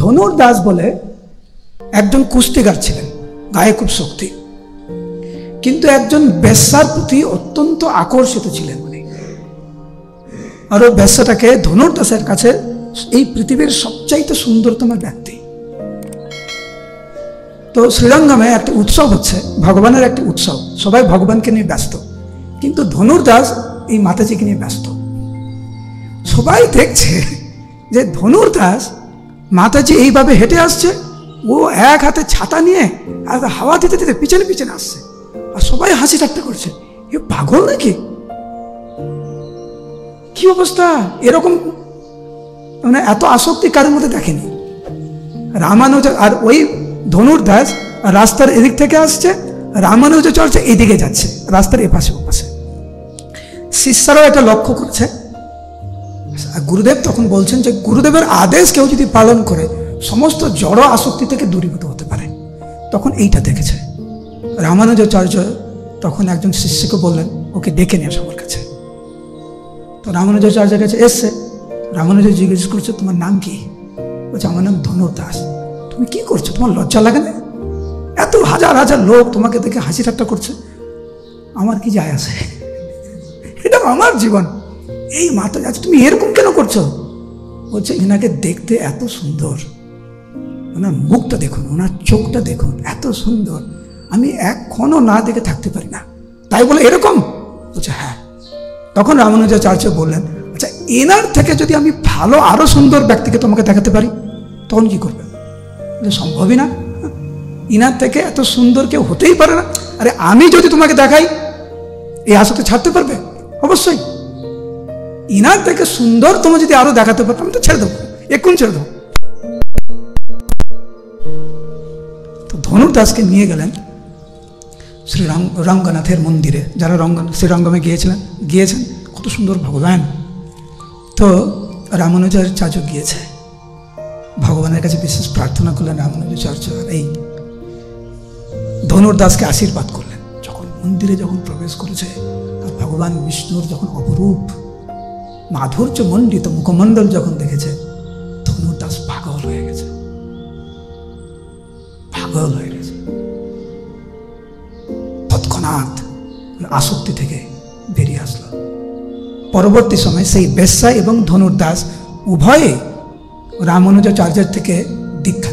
ধনুর্দাস বলে একজন কুস্তিগার ছিলেন, গায়ে খুব শক্তি, কিন্তু একজন বেশ্যার প্রতি অত্যন্ত আকর্ষিত ছিলেন উনি। আর ওই বেশ্যাটাকে ধনুর্দাসের কাছে এই পৃথিবীর সবচাইতে সুন্দরতম ব্যক্তি। তো শ্রীরঙ্গমে একটা উৎসব হচ্ছে, ভগবানের একটা উৎসব, সবাই ভগবানকে নিয়ে ব্যস্ত, কিন্তু ধনুর্দাস এই মাতাজিকে নিয়ে ব্যস্ত। সবাই দেখছে যে ধনুর্দাস মাতাজি এইভাবে হেঁটে আসছে, ও এক হাতে ছাতা নিয়ে আর হাওয়া দিতে দিতে পিছনে পিছনে আসছে, আর সবাই হাসি ঠাট্টা করছে, এ পাগল নাকি, কি অবস্থা, এরকম মানে এত আসক্তি কারোর মধ্যে দেখেনি। রামানুজ আর ওই ধনুর্দাস রাস্তার এদিক থেকে আসছে, রামানুজাচার্য এইদিকে যাচ্ছে, রাস্তার এপাশে ওপাশে। শিষ্যরাও এটা লক্ষ্য করছে। গুরুদেব তখন বলছেন যে গুরুদেবের আদেশ কেউ যদি পালন করে সমস্ত জড় আসক্তি থেকে দূরীভূত হতে পারে। তখন এইটা দেখেছে রামানুজাচার্য, তখন একজন শিষ্যকে বললেন ওকে ডেকে নিয়ে আসো আমার কাছে। তো রামানুজাচার্যের কাছে এসছে, রামানুজ জিজ্ঞেস করছে তোমার নাম কি? বলছে আমার নাম ধনুর্দাস। তুমি কি করছো, তোমার লজ্জা লাগে না? এত হাজার হাজার লোক তোমাকে দেখে হাসি ঠাট্টা করছে, আমার কি যায় আসে, এটা আমার জীবন। এই মাতা যাচ্ছে, তুমি এরকম কেন করছো? বলছে এনাকে দেখতে এত সুন্দর, ওনার মুখটা দেখুন, ওনার চোখটা দেখুন, এত সুন্দর, আমি এখনো না দেখে থাকতে পারি না, তাই বলে এরকম? বলছে হ্যাঁ। তখন রামানুজাচার্য বললেন আচ্ছা এনার থেকে যদি আমি ভালো আরো সুন্দর ব্যক্তিকে তোমাকে দেখাতে পারি তখন কি করবে? সম্ভবই না, ইনার থেকে এত সুন্দর কেউ হতেই পারে না। আরে আমি যদি তোমাকে দেখাই এই আসক্তি ছাড়তে পারবে? অবশ্যই। ইনার থেকে সুন্দর তুমি যদি আরো দেখাতে পারো আমি তো ছেড়ে দেবো, এক্ষুনি ছেড়ে দেবো। তো ধনুর্দাসকে নিয়ে গেলেন রঙ্গনাথের মন্দিরে। যারা শ্রীরঙ্গমে গিয়েছেন, কত সুন্দর ভগবান। তো রামানুজাচার্য গিয়েছে, ভগবানের কাছে বিশেষ প্রার্থনা করলেন রামানুজাচার্য, এই ধনুর্দাসকে আশীর্বাদ করলেন। যখন মন্দিরে প্রবেশ করেছে, আর ভগবান বিষ্ণুর যখন অপরূপ মাধুর্য মণ্ডিত মুখমণ্ডল যখন দেখেছে, ধনুর্দাস পাগল হয়ে গেছে, পাগল হয়ে গেছে। তৎক্ষণাৎ আসক্তি থেকে বেরিয়ে আসলো। পরবর্তী সময় সেই বেশ্যা এবং ধনুর্দাস উভয়ে রামানুজাচার্যের থেকে দীক্ষা